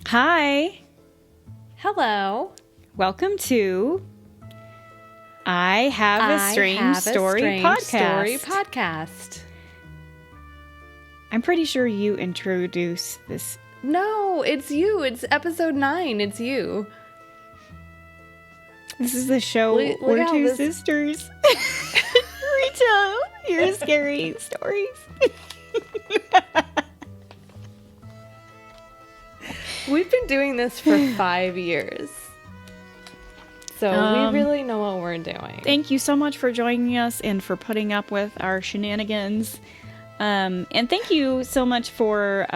Hi. Hello. Welcome to I Have a Strange Story podcast. I'm pretty sure you introduced this. No, it's you. It's episode 9. It's you. This is the show Look where how two this- sisters retell your scary stories. We've been doing this for 5 years. So we really know what we're doing. Thank you so much for joining us and for putting up with our shenanigans. And thank you so much for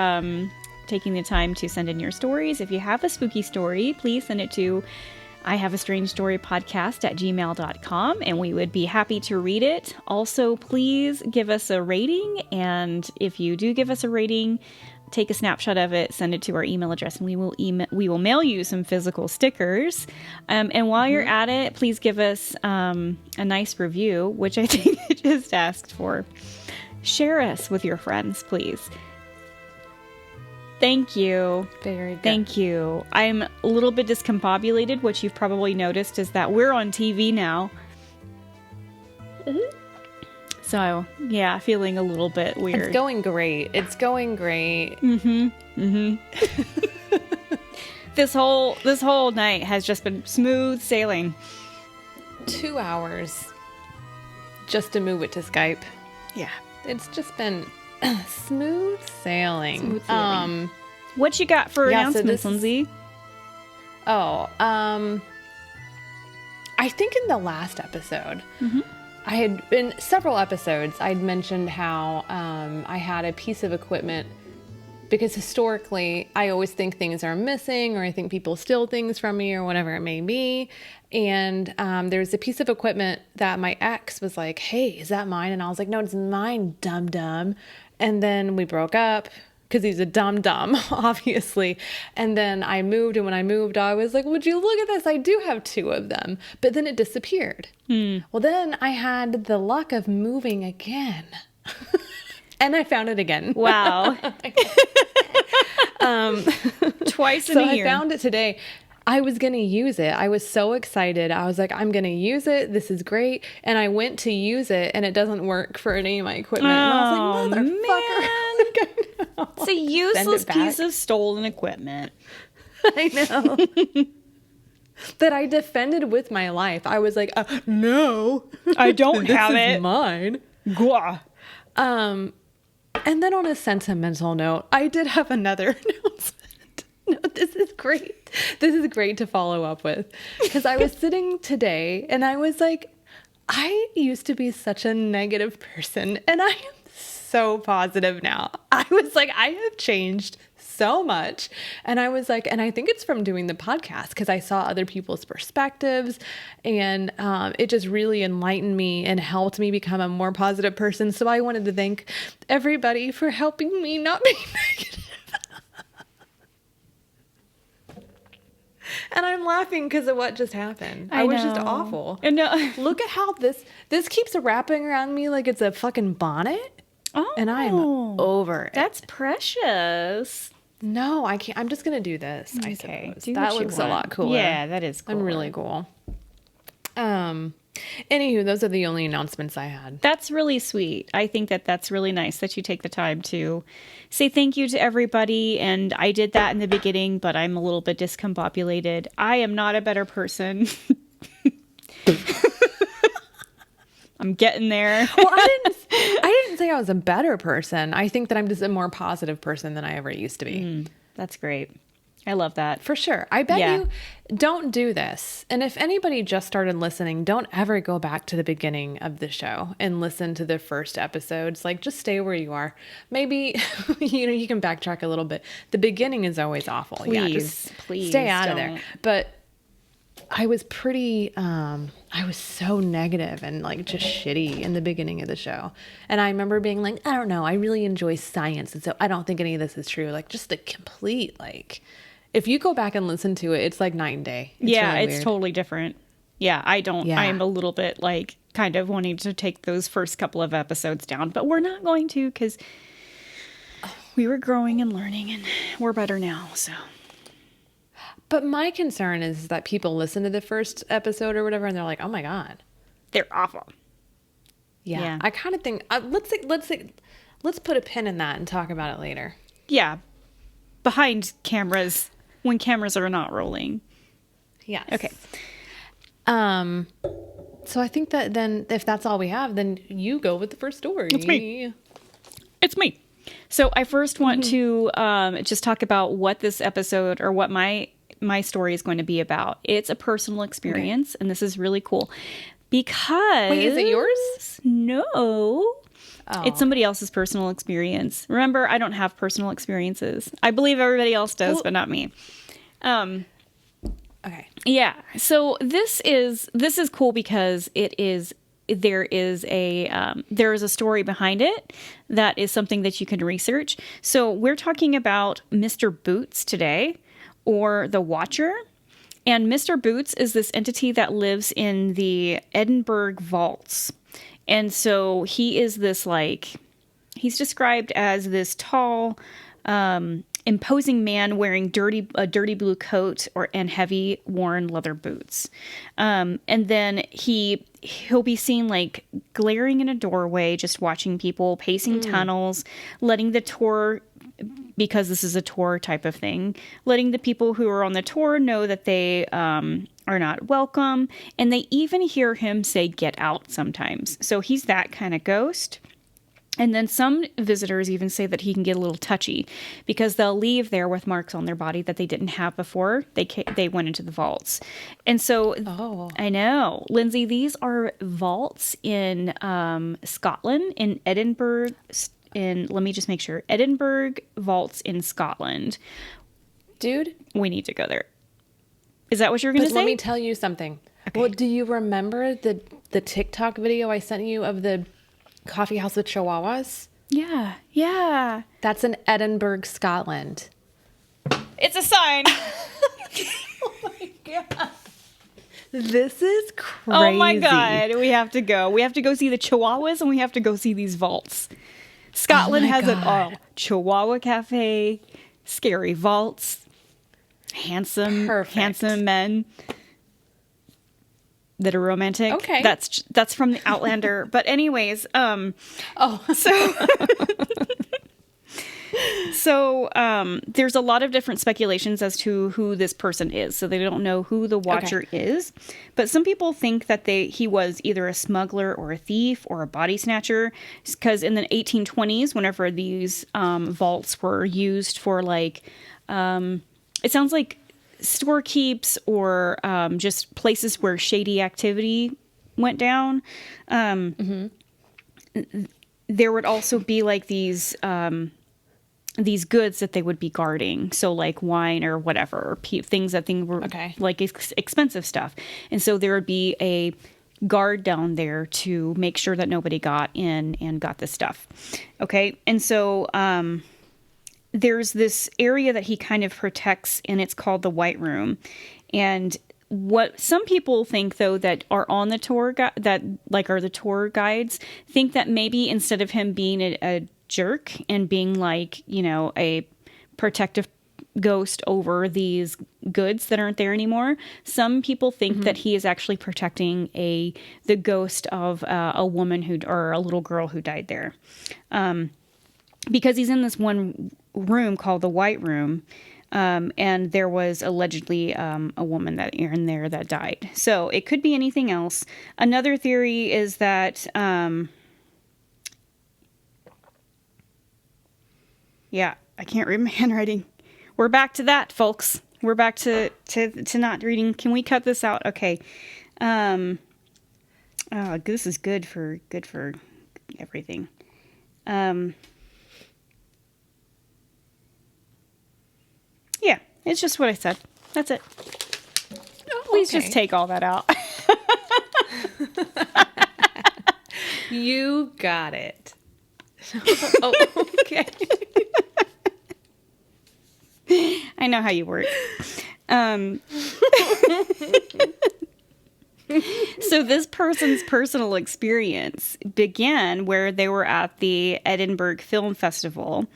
taking the time to send in your stories. If you have a spooky story, please send it to ihaveastrangestorypodcast@gmail.com, and we would be happy to read it. Also, please give us a rating, and if you do give us a rating, take a snapshot of it, send it to our email address, and we will mail you some physical stickers. And while you're at it, please give us a nice review, which I think I just asked for. Share us with your friends, please. Thank you. Very good. Thank you. I'm a little bit discombobulated. What you've probably noticed is that we're on TV now. So, yeah, feeling a little bit weird. It's going great. This whole night has just been smooth sailing. 2 hours just to move it to Skype. Yeah. It's just been smooth sailing. Smooth sailing. What you got for announcements, Lindsay? I think in the last episode, I had, in several episodes, I'd mentioned how I had a piece of equipment, because historically, I always think things are missing, or I think people steal things from me, or whatever it may be. And there's a piece of equipment that my ex was like, hey, is that mine? And I was like, no, it's mine, dum-dum. And then we broke up, because he's a dum-dum, obviously. And then I moved, and when I moved, I was like, would you look at this? I do have 2 of them. But then it disappeared. Well, then I had the luck of moving again. And I found it again. Wow. Twice in a year. I found it today. I was going to use it. I was so excited. I was like, I'm going to use it. This is great. And I went to use it, and it doesn't work for any of my equipment. And I was like, motherfucker. It's a useless piece of stolen equipment. I know. That I defended with my life. I was like, no. I don't have this it. Is mine. Gwa. And then on a sentimental note, I did have another announcement. No, this is great. This is great to follow up with, because I was sitting today and I was like, I used to be such a negative person, and I am so positive now. I was like, I have changed so much. And I was like, and I think it's from doing the podcast, because I saw other people's perspectives, and it just really enlightened me and helped me become a more positive person. So I wanted to thank everybody for helping me not be negative. And I'm laughing because of what just happened. I was just awful. No. Look at how this keeps wrapping around me like it's a fucking bonnet. Oh, and I'm over it. That's precious. No, I can't. I'm just going to do this, I suppose. That looks a lot cooler. Yeah, that is cool. I'm really cool. Anywho, those are the only announcements I had. That's really sweet. I think that that's really nice that you take the time to say thank you to everybody. And I did that in the beginning, but I'm a little bit discombobulated. I am not a better person. I'm getting there. Well, I didn't say I was a better person. I think that I'm just a more positive person than I ever used to be. That's great. I love that. For sure. I bet you don't do this. And if anybody just started listening, don't ever go back to the beginning of the show and listen to the first episodes. Like, just stay where you are. Maybe, you can backtrack a little bit. The beginning is always awful. Please stay out of there. But I was I was so negative and like just shitty in the beginning of the show. And I remember being like, I don't know, I really enjoy science. And so I don't think any of this is true. Like, just the complete, like, if you go back and listen to it, it's like night and day. It's totally different. Yeah, I'm a little bit like kind of wanting to take those first couple of episodes down, but we're not going to, because we were growing and learning, and we're better now. So But my concern is that people listen to the first episode or whatever, and they're like, "Oh my God, they're awful." Yeah. I kind of think let's put a pin in that and talk about it later. Yeah, behind cameras when cameras are not rolling. Yes. Okay. So I think that then if that's all we have, then you go with the first story. It's me. So I first want to just talk about what this episode or what my story is going to be about. It's a personal experience, and this is really cool because... Wait, is it yours? No. Oh. It's somebody else's personal experience. Remember, I don't have personal experiences. I believe everybody else does, but not me. Okay. Yeah. So this is cool because there is a story behind it that is something that you can research. So we're talking about Mr. Boots today, or the Watcher. And Mr. Boots is this entity that lives in the Edinburgh vaults. And so he is this, like, he's described as this tall, imposing man wearing a dirty blue coat and heavy worn leather boots. And then he'll be seen like glaring in a doorway, just watching people, pacing tunnels, letting the tour, because this is a tour type of thing, letting the people who are on the tour know that they are not welcome. And they even hear him say, "Get out," sometimes. So he's that kind of ghost. And then some visitors even say that he can get a little touchy because they'll leave there with marks on their body that they didn't have before they went into the vaults. And so, I know, Lindsay, these are vaults in Scotland, in Edinburgh. Let me just make sure, Edinburgh vaults in Scotland. Dude, we need to go there. Is that what you're going to say? Let me tell you something. Okay. Well, do you remember the TikTok video I sent you of the coffee house with chihuahuas? Yeah. That's in Edinburgh, Scotland. It's a sign. Oh my God. This is crazy. Oh my God. We have to go. We have to go see the chihuahuas, and we have to go see these vaults. Scotland has it all. Chihuahua cafe, scary vaults, handsome men that are romantic. Okay. That's from the Outlander. But anyways, so there's a lot of different speculations as to who this person is. So they don't know who the Watcher is. But some people think that he was either a smuggler or a thief or a body snatcher. Because in the 1820s, whenever these vaults were used for, like, it sounds like storekeeps or just places where shady activity went down. There would also be like these goods that they would be guarding. So like wine or whatever, or things that were like expensive stuff. And so there would be a guard down there to make sure that nobody got in and got the stuff. Okay. And so, there's this area that he kind of protects, and it's called the White Room. And what some people think, though, that are on the tour that like are the tour guides, think that maybe instead of him being a jerk and being like, you know, a protective ghost over these goods that aren't there anymore, some people think that he is actually protecting the ghost of a woman or a little girl who died there, because he's in this one room called the White Room, and there was allegedly a woman that in there that died. So it could be anything else. Another theory is that I can't read my handwriting. We're back to that, folks. We're back to not reading. Can we cut this out? Okay. This is good for everything. Yeah, it's just what I said. That's it. Please just take all that out. You got it. Oh, okay. I know how you work. So this person's personal experience began where they were at the Edinburgh Film Festival,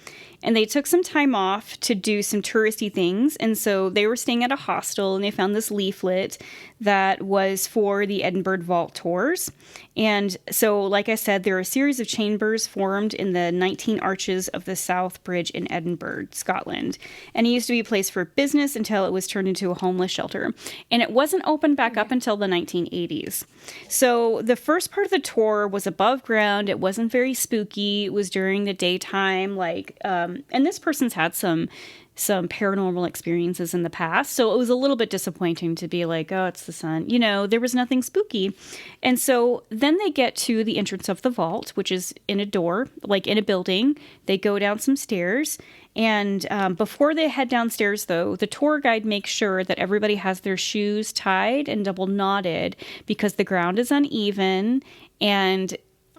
and they took some time off to do some touristy things. And so they were staying at a hostel, and they found this leaflet that was for the Edinburgh Vault tours. And so, like I said, there are a series of chambers formed in the 19 arches of the South Bridge in Edinburgh, Scotland. And it used to be a place for business until it was turned into a homeless shelter. And it wasn't opened back up until the 1980s. So the first part of the tour was above ground. It wasn't very spooky. It was during the daytime, and this person's had some paranormal experiences in the past. So it was a little bit disappointing to be like, oh, it's the sun. There was nothing spooky. And so then they get to the entrance of the vault, which is in a door, like in a building. They go down some stairs. And before they head downstairs, though, the tour guide makes sure that everybody has their shoes tied and double knotted because the ground is uneven and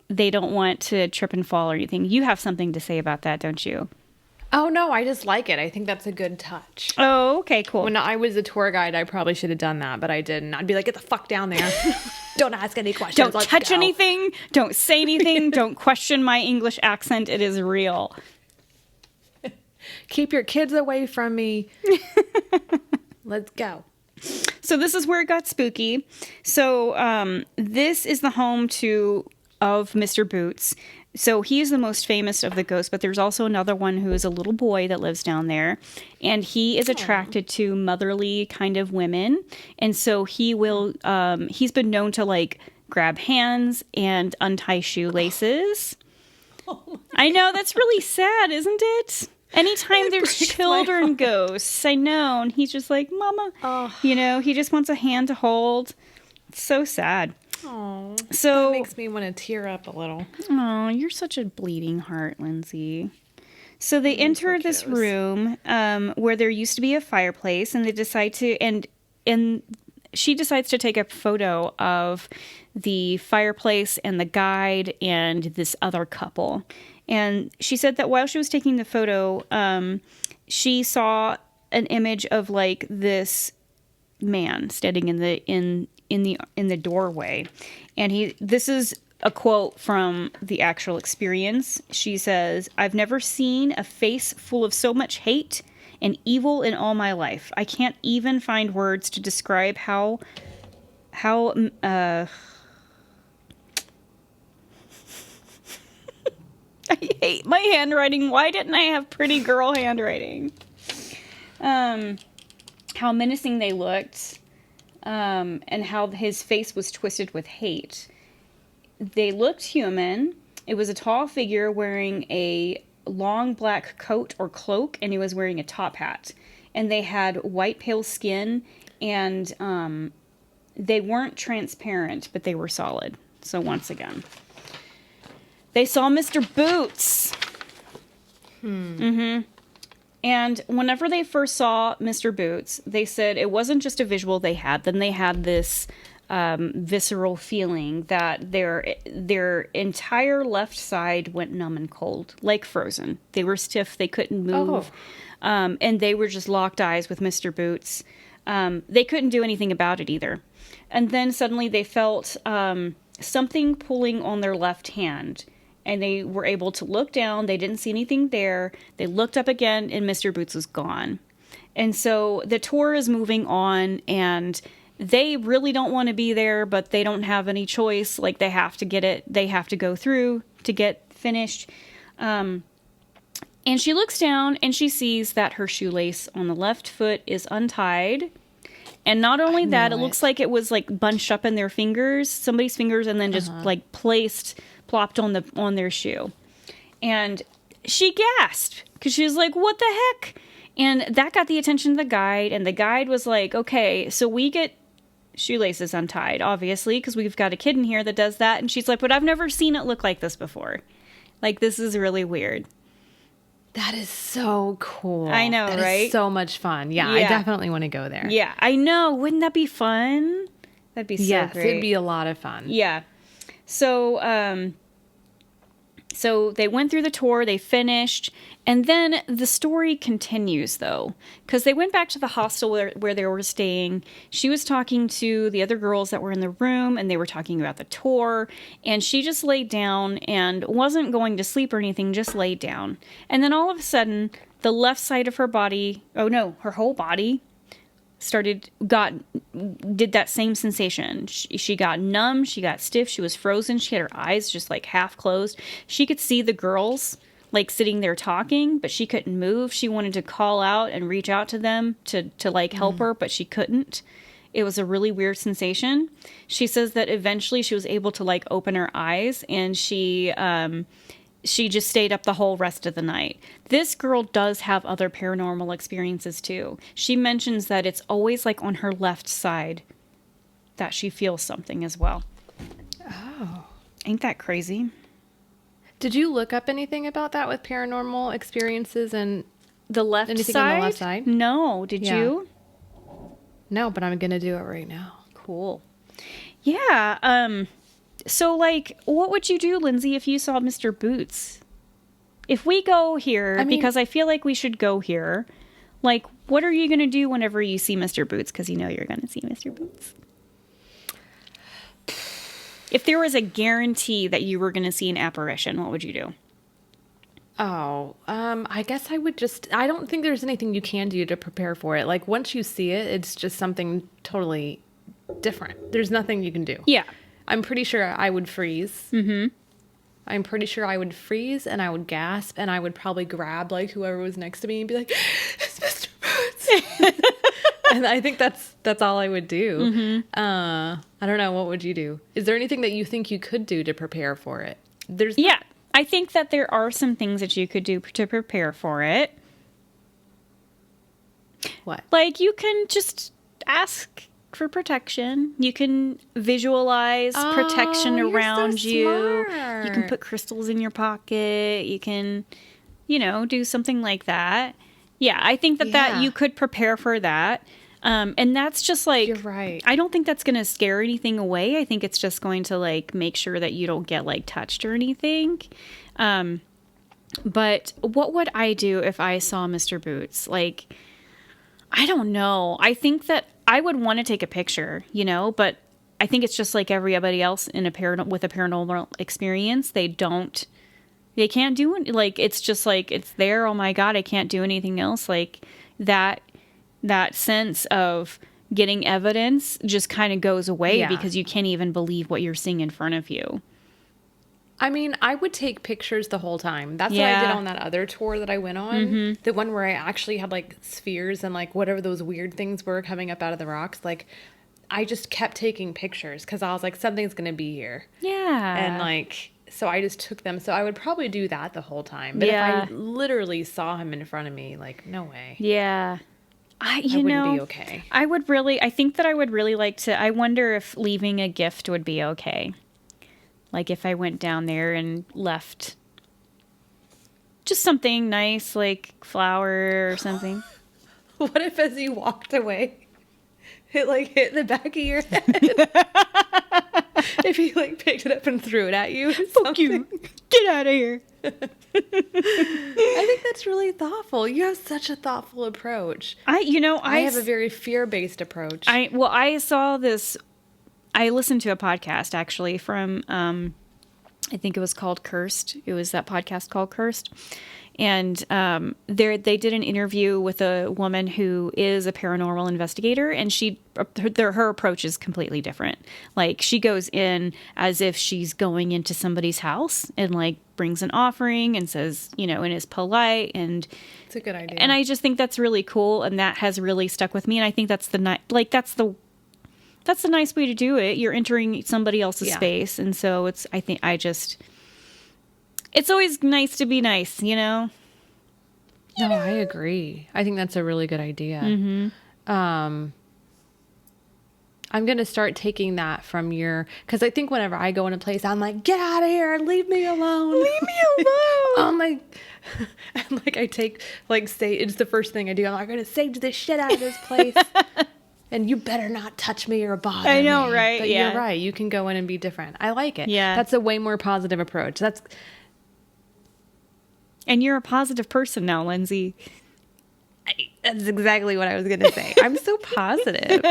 they don't want to trip and fall or anything. You have something to say about that, don't you? Oh, no, I just like it. I think that's a good touch. Oh, okay, cool. When I was a tour guide, I probably should have done that, but I didn't. I'd be like, get the fuck down there. Don't ask any questions. Don't touch anything. Don't say anything. Don't question my English accent. It is real. Keep your kids away from me. Let's go. So this is where it got spooky. So this is the home of Mr. Boots. So he is the most famous of the ghosts, but there's also another one who is a little boy that lives down there. And he is attracted to motherly kind of women. And so he's been known to grab hands and untie shoelaces. Oh I know, that's really sad, isn't it? Anytime there's children ghosts, I know. And he's just like, Mama, he just wants a hand to hold. It's so sad. Oh, so that makes me want to tear up a little. Oh, you're such a bleeding heart, Lindsey. So they enter this room where there used to be a fireplace, and they decide to, and she decides to take a photo of the fireplace and the guide and this other couple. And she said that while she was taking the photo, she saw an image of this man standing in the doorway. And this is a quote from the actual experience. She says, "I've never seen a face full of so much hate and evil in all my life. I can't even find words to describe how I hate my handwriting. Why didn't I have pretty girl handwriting? How menacing they looked, and how his face was twisted with hate. They looked human. It was a tall figure wearing a long black coat or cloak, and he was wearing a top hat. And they had white pale skin, and they weren't transparent, but they were solid. So once again, they saw Mr. Boots. Mm-hmm. And whenever they first saw Mr. Boots, they said it wasn't just a visual they had. Then they had this visceral feeling that their entire left side went numb and cold, like frozen. They were stiff. They couldn't move. And they were just locked eyes with Mr. Boots. They couldn't do anything about it either. And then suddenly they felt something pulling on their left hand. And they were able to look down. They didn't see anything there. They looked up again, and Mr. Boots was gone. And so the tour is moving on, and they really don't want to be there, but they don't have any choice. They have to get it. They have to go through to get finished. And she looks down, and she sees that her shoelace on the left foot is untied. And not only that, it looks like it was bunched up in their fingers, somebody's fingers, and then just plopped on their shoe. And she gasped because she was like, what the heck? And that got the attention of the guide, and the guide was like, okay, so we get shoelaces untied, obviously, because we've got a kid in here that does that. And she's like, but I've never seen it look like this before. This is really weird. That is so cool. I know, that right? Is so much fun. Yeah, I definitely want to go there. Yeah, I know. Wouldn't that be fun? That'd be so great. Yes, it'd be a lot of fun. Yeah. So, So they went through the tour, they finished, and then the story continues, though, because they went back to the hostel where they were staying. She was talking to the other girls that were in the room, and they were talking about the tour, and she just laid down and wasn't going to sleep or anything, just laid down. And then all of a sudden, the left side of her body, her whole body did that same sensation. She got numb, she got stiff, she was frozen, she had her eyes just like half closed. She could see the girls like sitting there talking, but she couldn't move. She wanted to call out and reach out to them to like help her, but she couldn't. It was a really weird sensation. She says that eventually she was able to like open her eyes, and she just stayed up the whole rest of the night. This girl does have other paranormal experiences too. She mentions that it's always like on her left side that she feels something as well. Oh. Ain't that crazy? Did you look up anything about that with paranormal experiences and the left anything side? on the left side? No. Did you? No, but I'm going to do it right now. Cool. Yeah. So, like, what would you do, Lindsay, if you saw Mr. Boots? If we go here, because I feel like we should go here, like, what are you going to do whenever you see Mr. Boots? Because you know you're going to see Mr. Boots. If there was a guarantee that you were going to see an apparition, what would you do? Oh, I guess I would I don't think there's anything you can do to prepare for it. Like, once you see it, it's just something totally different. There's nothing you can do. Yeah. I'm pretty sure I would freeze. Mm-hmm. I'm pretty sure I would freeze, and I would gasp, and I would probably grab like whoever was next to me and be like, "It's Mr. Boots." And I think that's all I would do. Mm-hmm. I don't know. What would you do? Is there anything that you think you could do to prepare for it? I think that there are some things that you could do to prepare for it. What? Like, you can just ask for protection. You can visualize protection around so you. smart. You can put crystals in your pocket. You can, do something like that. Yeah, I think that you could prepare for that. And that's just like, you're right. I don't think that's going to scare anything away. I think it's just going to like make sure that you don't get like touched or anything. But what would I do if I saw Mr. Boots? Like, I don't know. I think that I would want to take a picture, but I think it's just like everybody else with a paranormal experience. They can't do it. Like, it's just like, it's there. Oh my God, I can't do anything else. Like that sense of getting evidence just kind of goes away because you can't even believe what you're seeing in front of you. I mean, I would take pictures the whole time. That's what I did on that other tour that I went on. Mm-hmm. The one where I actually had like spheres and like whatever those weird things were coming up out of the rocks. Like, I just kept taking pictures because I was like, something's going to be here. Yeah. And like, so I just took them. So I would probably do that the whole time. But if I literally saw him in front of me, like, no way. Yeah. I wouldn't be okay. I think that I would really like to, I wonder if leaving a gift would be okay. Like, if I went down there and left just something nice, like flower or something. What if as you walked away, it hit the back of your head? If he picked it up and threw it at you. Fuck you. Get out of here. I think that's really thoughtful. You have such a thoughtful approach. I have a very fear-based approach. I saw this. I listened to a podcast actually from, I think it was called Cursed. It was that podcast called Cursed. And they did an interview with a woman who is a paranormal investigator, and her approach is completely different. Like, she goes in as if she's going into somebody's house and brings an offering and says, and is polite, and it's a good idea. And I just think that's really cool, and that has really stuck with me. And I think that's the nice way to do it. You're entering somebody else's space, and so it's always nice to be nice, No, I agree. I think that's a really good idea. Mm-hmm. I'm going to start taking that from because I think whenever I go in a place, I'm like, get out of here, leave me alone. Leave me alone. And I take, say, it's the first thing I do. I'm like, I'm going to sage the shit out of this place. And you better not touch me or bother me. I know, right? But you're right. You can go in and be different. I like it. Yeah. That's a way more positive approach. And you're a positive person now, Lindsey. That's exactly what I was going to say. I'm so positive.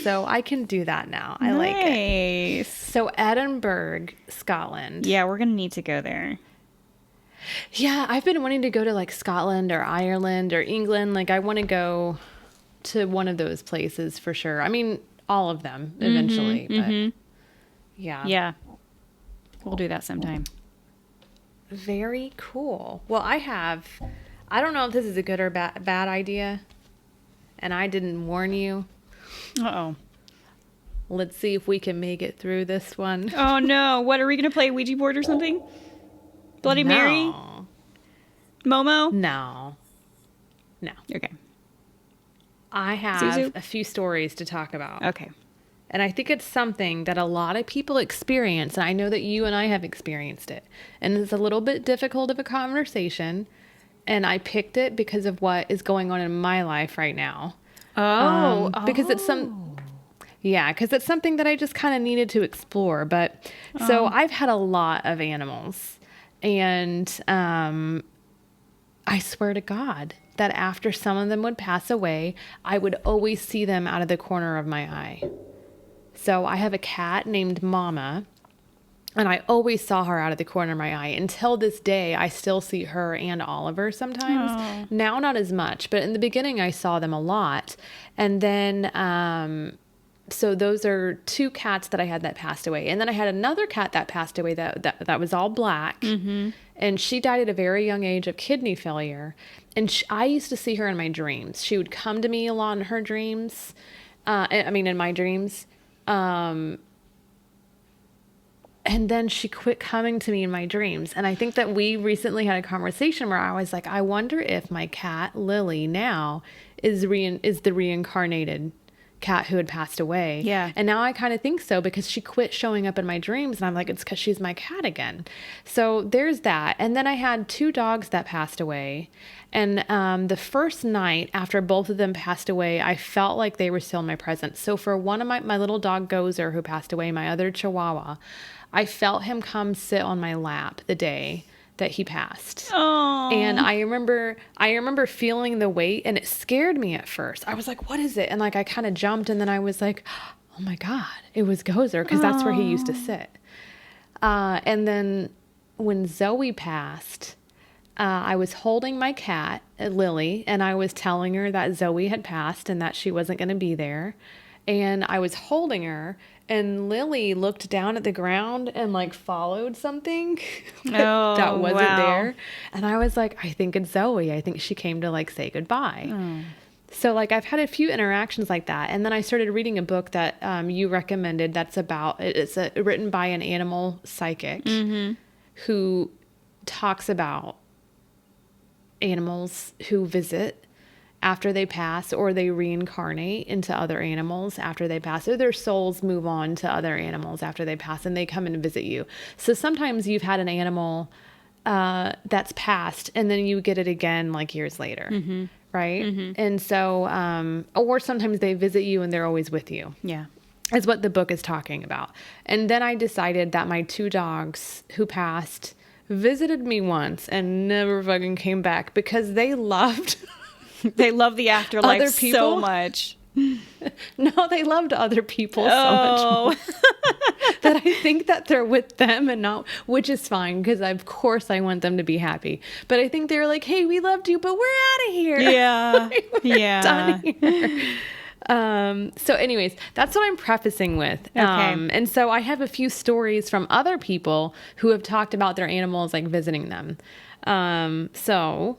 So I can do that now. I like it. Nice. So Edinburgh, Scotland. Yeah, we're going to need to go there. Yeah, I've been wanting to go to like Scotland or Ireland or England. Like I want to go to one of those places for sure. I mean, all of them eventually, but yeah. Yeah. We'll do that sometime. Very cool. Well, I don't know if this is a good or bad idea, and I didn't warn you. Uh-oh. Let's see if we can make it through this one. Oh, no. What, are we going to play a Ouija board or something? Bloody Mary? Momo? No. Okay. I have Zuzu? a few stories to talk about. Okay. And I think it's something that a lot of people experience, and I know that you and I have experienced it. And it's a little bit difficult of a conversation, and I picked it because of what is going on in my life right now. Because it's something that I just kind of needed to explore. But so I've had a lot of animals, and I swear to God that after some of them would pass away, I would always see them out of the corner of my eye. So I have a cat named Mama, and I always saw her out of the corner of my eye. Until this day, I still see her and Oliver sometimes. Oh. Now, not as much, but in the beginning, I saw them a lot. And then, so those are 2 cats that I had that passed away. And then I had another cat that passed away that was all black. Mm-hmm. And she died at a very young age of kidney failure. And I used to see her in my dreams. She would come to me a lot in her dreams. In my dreams. And then she quit coming to me in my dreams. And I think that we recently had a conversation where I was like, I wonder if my cat, Lily, now is the reincarnated cat who had passed away. Yeah. And now I kind of think so because she quit showing up in my dreams. And I'm like, it's because she's my cat again. So there's that. And then I had 2 dogs that passed away. And the first night after both of them passed away, I felt like they were still in my presence. So for one of my little dog Gozer who passed away, my other Chihuahua, I felt him come sit on my lap the day that he passed. Oh. And I remember feeling the weight, and it scared me at first. I was like, what is it? And like I kind of jumped, and then I was like, oh my God, it was Gozer, because that's where he used to sit. And then when Zoe passed, I was holding my cat, Lily, and I was telling her that Zoe had passed and that she wasn't going to be there. And I was holding her, and Lily looked down at the ground and like followed something that wasn't there. And I was like, I think it's Zoe. I think she came to like say goodbye. Oh. So like I've had a few interactions like that. And then I started reading a book that you recommended that's written by an animal psychic who talks about animals who visit after they pass, or they reincarnate into other animals after they pass, or their souls move on to other animals after they pass, and they come and visit you. So sometimes you've had an animal that's passed, and then you get it again like years later, right? Mm-hmm. And so, or sometimes they visit you and they're always with you. Yeah. Is what the book is talking about. And then I decided that my 2 dogs who passed visited me once and never fucking came back because they loved... They love the afterlife other people so much. No, they loved other people so much more. That I think that they're with them and not, which is fine because of course I want them to be happy. But I think they're like, hey, we loved you, but we're out of here. Yeah. We're done here. So anyways, that's what I'm prefacing with. Okay. And so I have a few stories from other people who have talked about their animals, like visiting them. So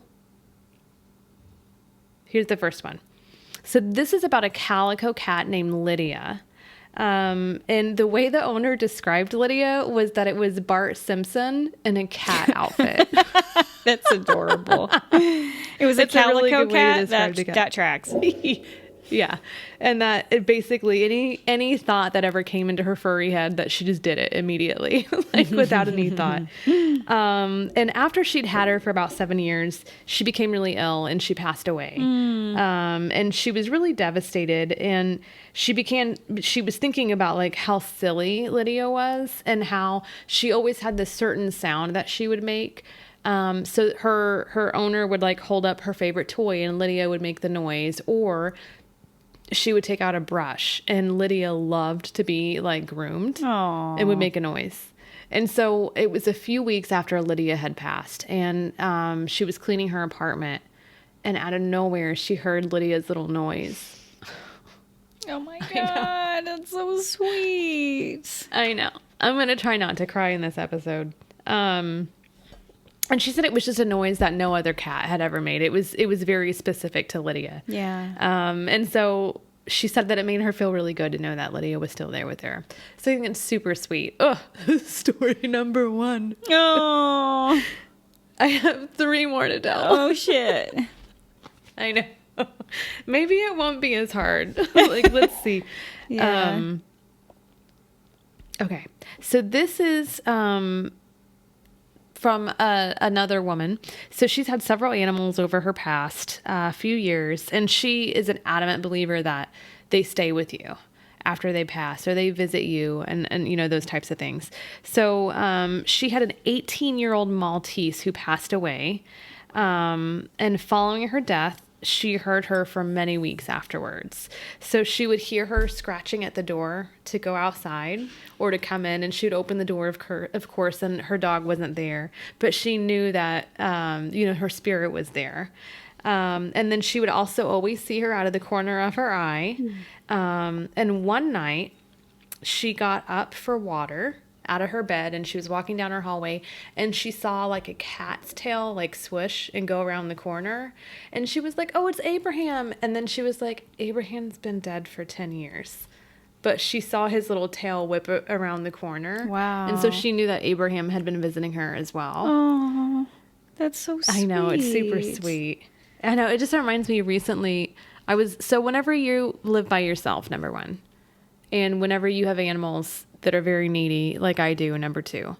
here's the first one. So this is about a calico cat named Lydia. And the way the owner described Lydia was that it was Bart Simpson in a cat outfit. That's adorable. It was a calico cat. That tracks. Yeah. And that it basically any thought that ever came into her furry head, that she just did it immediately, like without any thought. And after she'd had her for about 7 years, she became really ill and she passed away. And she was really devastated, and she was thinking about like how silly Lydia was and how she always had this certain sound that she would make. So her owner would like hold up her favorite toy and Lydia would make the noise, or she would take out a brush, and Lydia loved to be like groomed. Aww. and would make a noise. And so it was a few weeks after Lydia had passed, and she was cleaning her apartment, and out of nowhere she heard Lydia's little noise. Oh my God, that's so sweet. I know. I'm going to try not to cry in this episode. And she said it was just a noise that no other cat had ever made. It was very specific to Lydia. Yeah. And so she said that it made her feel really good to know that Lydia was still there with her. So I think it's super sweet. Oh, story number 1. Oh. I have 3 more to tell. Oh shit. I know. Maybe it won't be as hard. Like, let's see. Yeah. Okay. So this is from another woman. So she's had several animals over her past few years, and she is an adamant believer that they stay with you after they pass, or they visit you, and you know, those types of things. So she had an 18-year-old Maltese who passed away, and following her death, she heard her for many weeks afterwards. So she would hear her scratching at the door to go outside or to come in, and she would open the door, of course, and her dog wasn't there. But she knew that, you know, her spirit was there. And then she would also always see her out of the corner of her eye. And one night, she got up for water out of her bed, and she was walking down her hallway, and she saw like a cat's tail like swoosh and go around the corner, and she was like, oh, it's Abraham. And then she was like, Abraham's been dead for 10 years, but she saw his little tail whip around the corner. Wow. And so she knew that Abraham had been visiting her as well. Oh, that's so sweet. I know, it's super sweet. I know, it just reminds me, recently whenever you live by yourself, number 1, and whenever you have animals that are very needy, like I do, number 2.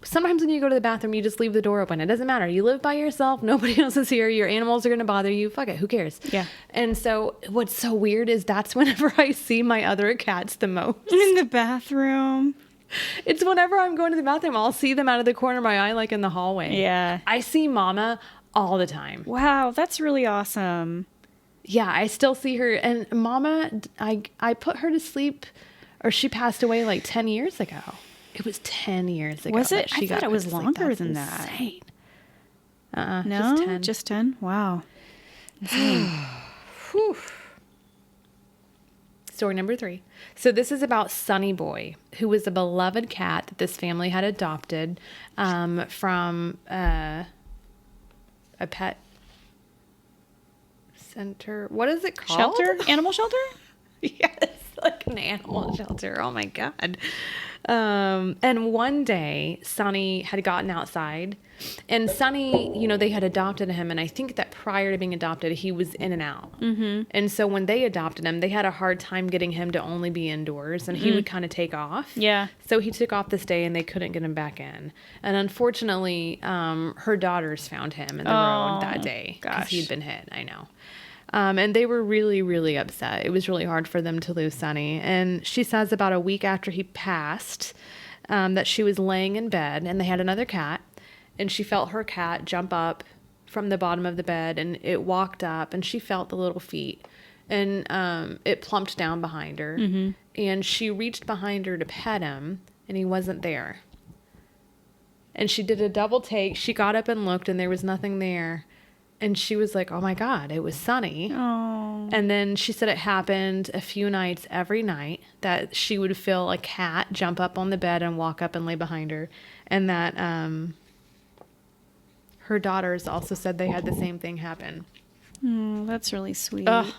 Sometimes when you go to the bathroom, you just leave the door open. It doesn't matter. You live by yourself. Nobody else is here. Your animals are going to bother you. Fuck it. Who cares? Yeah. And so what's so weird is that's whenever I see my other cats the most. In the bathroom. It's whenever I'm going to the bathroom, I'll see them out of the corner of my eye, like in the hallway. Yeah. I see Mama all the time. Wow, that's really awesome. Yeah, I still see her. And Mama, I put her to sleep, or she passed away like 10 years ago. It was 10 years ago. Was it? She I thought it was longer than that. Insane. No, just 10. Just 10? Wow. Whew. Story number 3. So this is about Sunny Boy, who was a beloved cat that this family had adopted from a pet center. What is it called? Shelter? Animal shelter? Yes, like an animal shelter. Oh my God. And one day Sunny had gotten outside, and Sunny, you know, they had adopted him. And I think that prior to being adopted, he was in and out. Mm-hmm. And so when they adopted him, they had a hard time getting him to only be indoors, and he would kind of take off. Yeah. So he took off this day, and they couldn't get him back in. And unfortunately, her daughters found him in the road that day because he'd been hit. I know. And they were really, really upset. It was really hard for them to lose Sunny. And she says about a week after he passed, that she was laying in bed, and they had another cat, and she felt her cat jump up from the bottom of the bed, and it walked up, and she felt the little feet, and it plumped down behind her. Mm-hmm. And she reached behind her to pet him, and he wasn't there. And she did a double take. She got up and looked, and there was nothing there. And she was like, oh my God, it was Sunny. Oh. And then she said it happened a few nights every night that she would feel a cat jump up on the bed and walk up and lay behind her. And that her daughters also said they had the same thing happen. That's really sweet. Ugh,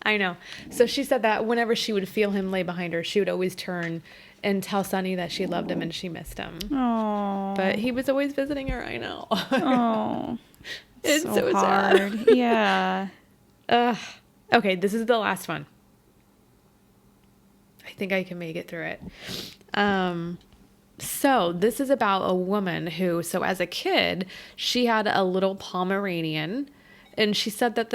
I know. So she said that whenever she would feel him lay behind her, she would always turn and tell Sunny that she loved him and she missed him. Oh. But he was always visiting her, I know. Oh. It's so hard. sad. Yeah. Okay, this is the last one. I think I can make it through it. So this is about a woman who, so as a kid, she had a little Pomeranian, and she said that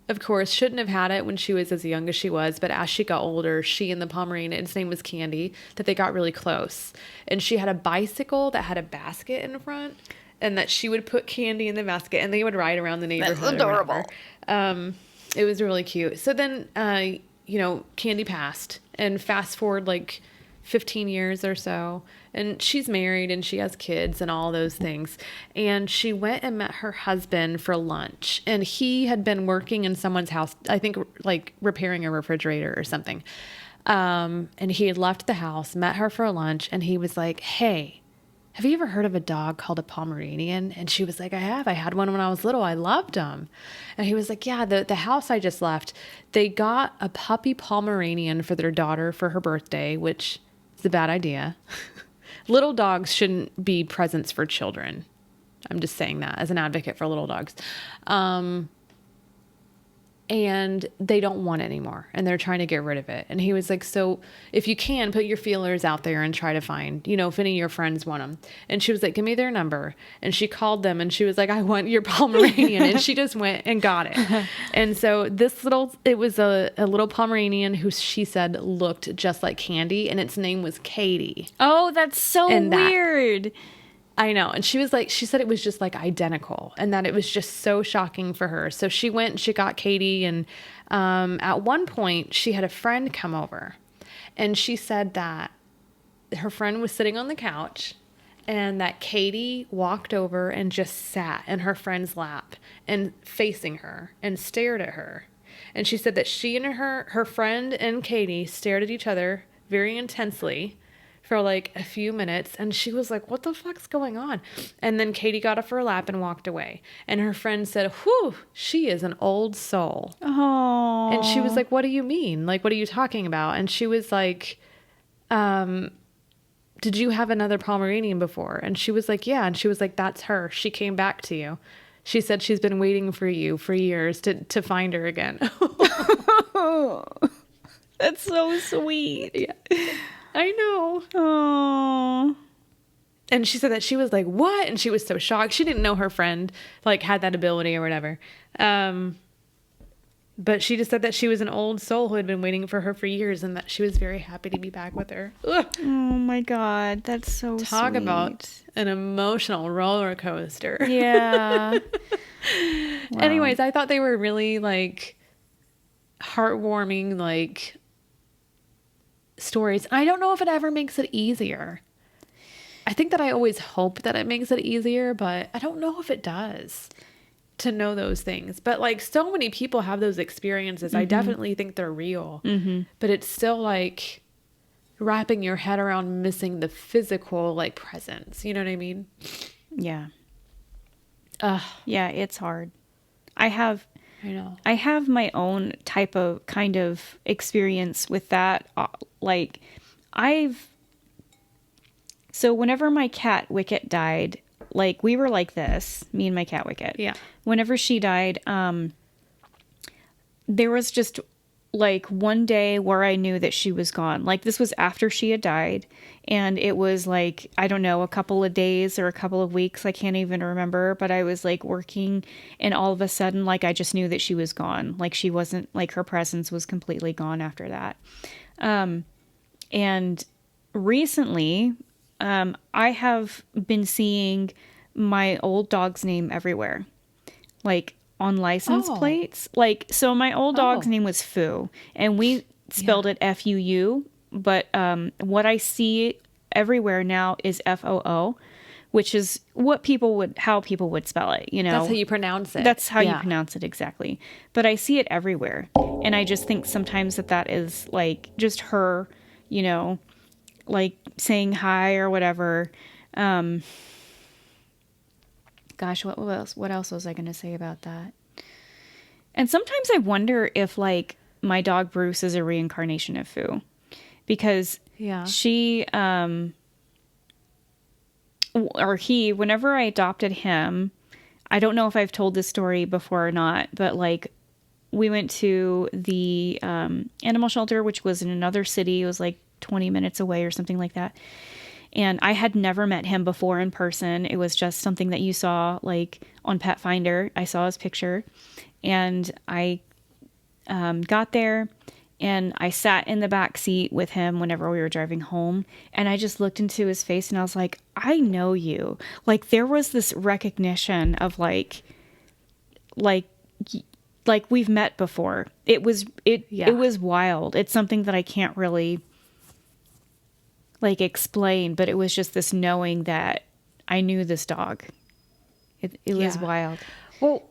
of course, shouldn't have had it when she was as young as she was. But as she got older, she and the Pomeranian, its name was Candy, that they got really close. And she had a bicycle that had a basket in front, and that she would put Candy in the basket, and they would ride around the neighborhood. That's adorable. It was really cute. So then, Candy passed, and fast forward like 15 years or so, and she's married and she has kids and all those things. And she went and met her husband for lunch, and he had been working in someone's house, I think like repairing a refrigerator or something. And he had left the house, met her for lunch, and he was like, "Hey, have you ever heard of a dog called a Pomeranian?" And she was like, "I have. I had one when I was little. I loved them." And he was like, "Yeah, the house I just left, they got a puppy Pomeranian for their daughter for her birthday," which is a bad idea. Little dogs shouldn't be presents for children. I'm just saying that as an advocate for little dogs. And they don't want it anymore, and they're trying to get rid of it. And he was like, "So if you can, put your feelers out there and try to find, if any of your friends want them." And she was like, "Give me their number." And she called them, and she was like, "I want your Pomeranian." And she just went and got it. And so it was a little Pomeranian who she said looked just like Candy, and its name was Katie. Oh, that's so weird. I know. And she said it was just like identical, and that it was just so shocking for her. So she went and she got Katie. And at one point she had a friend come over, and she said that her friend was sitting on the couch, and that Katie walked over and just sat in her friend's lap and facing her and stared at her. And she said that she and her friend and Katie stared at each other very intensely for like a few minutes, and she was like, "What the fuck's going on?" And then Katie got off her lap and walked away. And her friend said, "Whew, she is an old soul." Oh. And she was like, "What do you mean? Like, what are you talking about?" And she was like, "Did you have another Pomeranian before?" And she was like, "Yeah." And she was like, "That's her. She came back to you. She said she's been waiting for you for years to find her again." That's so sweet. Yeah. I know. Oh. And she said that she was like, "What?" And she was so shocked. She didn't know her friend like had that ability or whatever. But she just said that she was an old soul who had been waiting for her for years, and that she was very happy to be back with her. Ugh. Oh my God. That's so Talk sweet. about an emotional roller coaster. Yeah. Wow. Anyways, I thought they were really like heartwarming, like stories. I don't know if it ever makes it easier. I think that I always hope that it makes it easier, but I don't know if it does to know those things. But like so many people have those experiences. I definitely think they're real, but it's still like wrapping your head around missing the physical like presence. You know what I mean? Yeah. Yeah, it's hard. I know. I have my own type of kind of experience with that. So whenever my cat Wicket died, like we were like this, me and my cat Wicket. Yeah. Whenever she died, there was just like one day where I knew that she was gone. Like this was after she had died, and it was like, I don't know, a couple of days or a couple of weeks. I can't even remember, but I was like working, and all of a sudden, like I just knew that she was gone. Like she wasn't, like her presence was completely gone after that. And recently, I have been seeing my old dog's name everywhere, like on license plates. Like, so my old dog's name was Foo, and we spelled it F-U-U, but what I see everywhere now is F-O-O, which is how people would spell it, you know. That's how you pronounce it. That's how you pronounce it, exactly. But I see it everywhere, and I just think sometimes that is like just her, you know, like saying hi or whatever. Gosh, what else was I going to say about that? And sometimes I wonder if like my dog Bruce is a reincarnation of Foo, because she, or he, whenever I adopted him, I don't know if I've told this story before or not, but like we went to the animal shelter, which was in another city. It was like 20 minutes away or something like that. And I had never met him before in person. It was just something that you saw like on Pet Finder. I saw his picture, and I got there, and I sat in the back seat with him whenever we were driving home. And I just looked into his face and I was like, I know you. Like, there was this recognition of like we've met before. It was wild. It's something that I can't really like explain, but it was just this knowing that I knew this dog. It was wild. Well,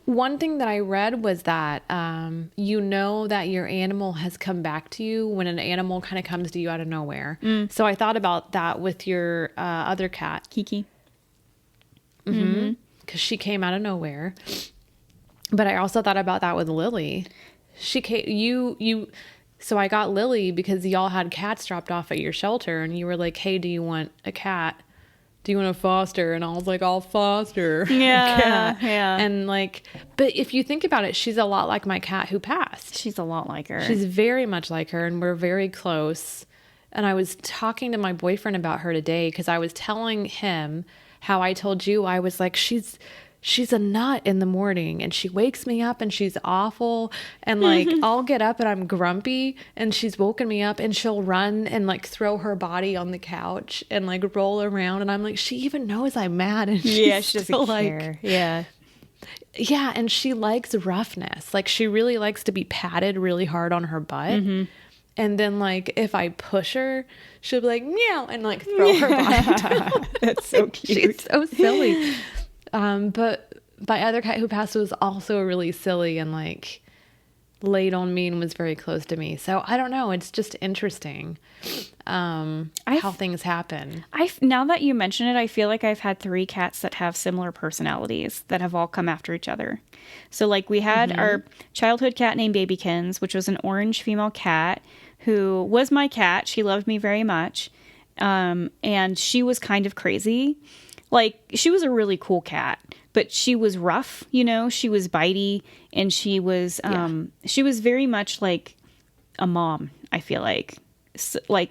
one thing that I read was that you know that your animal has come back to you when an animal kind of comes to you out of nowhere. So I thought about that with your other cat, Kiki. Mm-hmm. Because she came out of nowhere. But I also thought about that with Lily. She came, so I got Lily because y'all had cats dropped off at your shelter, and you were like, hey, do you want a cat? Do you want to foster? And I was like, I'll foster a cat. Yeah. And like, but if you think about it, she's a lot like my cat who passed. She's a lot like her. She's very much like her, and we're very close. And I was talking to my boyfriend about her today because I was telling him how I told you, I was like, she's a nut in the morning, and she wakes me up and she's awful. And like, I'll get up and I'm grumpy, and she's woken me up, and she'll run and like throw her body on the couch and like roll around. And I'm like, she even knows I'm mad. And she doesn't care. Yeah. And she likes roughness. Like, she really likes to be patted really hard on her butt. Mm-hmm. And then like, if I push her, she'll be like, meow, and like throw her body down. That's so cute. She's so silly. But my other cat who passed was also really silly and like laid on me and was very close to me. So I don't know. It's just interesting how things happen. Now that you mention it, I feel like I've had 3 cats that have similar personalities that have all come after each other. So like we had our childhood cat named Babykins, which was an orange female cat who was my cat. She loved me very much. And she was kind of crazy. Like, she was a really cool cat, but she was rough, you know, she was bitey, and she was very much like a mom, I feel like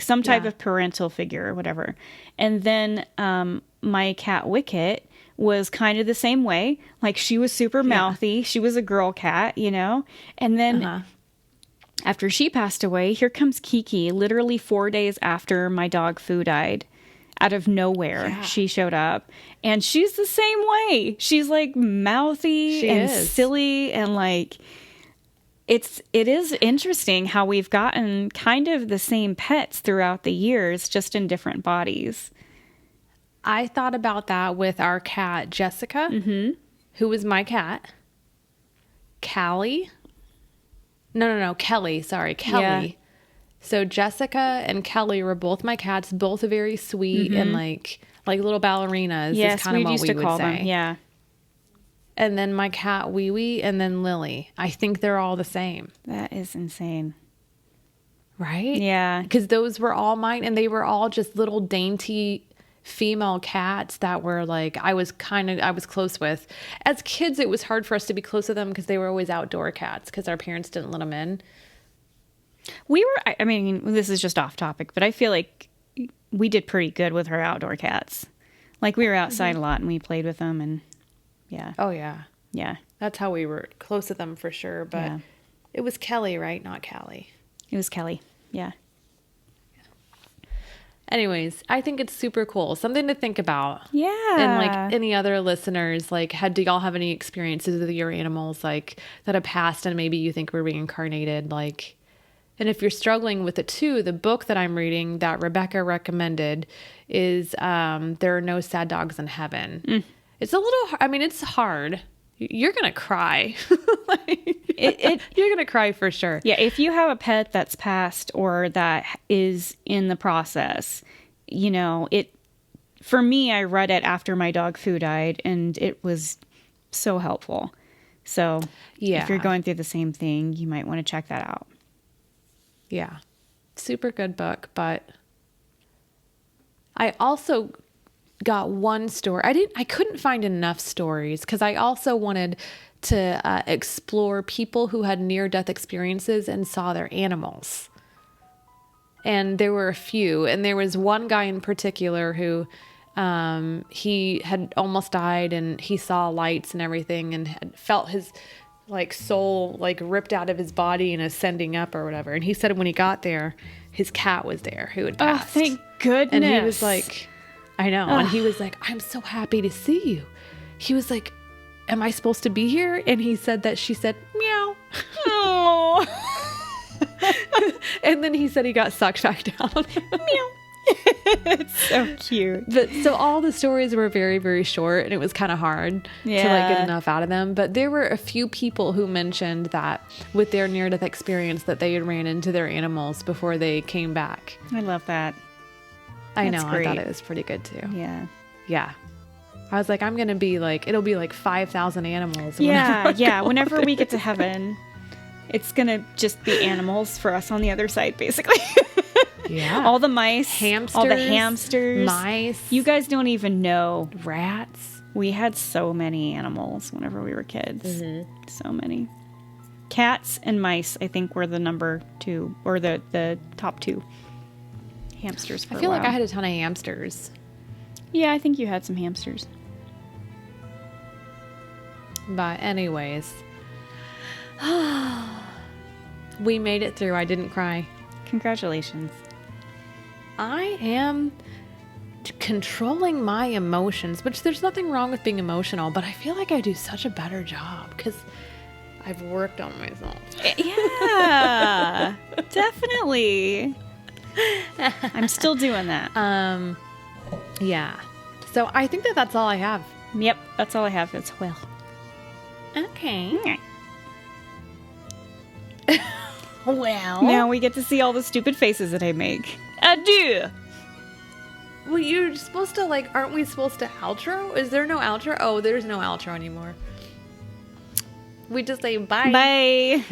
some type of parental figure or whatever. And then, my cat Wicket was kind of the same way. Like, she was super mouthy. She was a girl cat, you know, and then after she passed away, here comes Kiki, literally 4 days after my dog Foo died. Out of nowhere, she showed up, and she's the same way. She's like mouthy silly, and like it is interesting how we've gotten kind of the same pets throughout the years, just in different bodies. I thought about that with our cat Jessica, who was my cat. Callie. No, Kelly. Sorry, Kelly. Yeah. So Jessica and Kelly were both my cats, both very sweet and like little ballerinas. Yes, is kind of what used we to would call say. them. Yeah. And then my cat Wee Wee, and then Lily. I think they're all the same. That is insane. Right? Yeah. Because those were all mine, and they were all just little dainty female cats that were like, I was close with. As kids, it was hard for us to be close to them because they were always outdoor cats because our parents didn't let them in. I mean, this is just off topic, but I feel like we did pretty good with our outdoor cats. Like, we were outside a lot and we played with them, and yeah. Oh, yeah. Yeah. That's how we were close to them for sure. But it was Kelly, right? Not Callie. It was Kelly. Yeah. Anyways, I think it's super cool. Something to think about. Yeah. And like any other listeners, like, do y'all have any experiences with your animals like that have passed and maybe you think were reincarnated? Like, and if you're struggling with it too, the book that I'm reading that Rebekah recommended is There Are No Sad Dogs in Heaven. It's a little, I mean, it's hard. You're going to cry. You're going to cry for sure. Yeah, if you have a pet that's passed or that is in the process, you know, for me, I read it after my dog Foo died, and it was so helpful. So if you're going through the same thing, you might want to check that out. Yeah. Super good book, but I also got one story. I couldn't find enough stories because I also wanted to explore people who had near-death experiences and saw their animals. And there were a few, and there was one guy in particular who he had almost died, and he saw lights and everything and had felt his like soul like ripped out of his body and ascending up or whatever. And he said when he got there, his cat was there who had passed. Oh, thank goodness. And he was like, I know. And he was like, I'm so happy to see you. He was like, am I supposed to be here? And he said that she said, meow. Oh. And then he said he got sucked back down. Meow. It's so cute. But so all the stories were very, very short, and it was kind of hard to like get enough out of them. But there were a few people who mentioned that with their near-death experience that they had ran into their animals before they came back. I love that. I know. Great. I thought it was pretty good too. Yeah. Yeah. I was like, I'm going to be like, it'll be like 5,000 animals. Yeah. Whenever we get to heaven, it's going to just be animals for us on the other side, basically. Yeah. All the mice, all the hamsters, mice. You guys don't even know. Rats. We had so many animals whenever we were kids. Mm-hmm. So many. Cats and mice, I think, were the number 2 or the top 2. Hamsters for I feel a like while. I had a ton of hamsters. Yeah, I think you had some hamsters. But anyways, we made it through. I didn't cry. Congratulations. I am controlling my emotions, which there's nothing wrong with being emotional, but I feel like I do such a better job because I've worked on myself. Yeah, definitely. I'm still doing that. Yeah. So I think that that's all I have. Yep, that's all I have as well. Okay. Well, now we get to see all the stupid faces that I make. Adieu. Well, you're supposed to aren't we supposed to outro? Is there no outro? Oh, there's no outro anymore. We just say bye. Bye.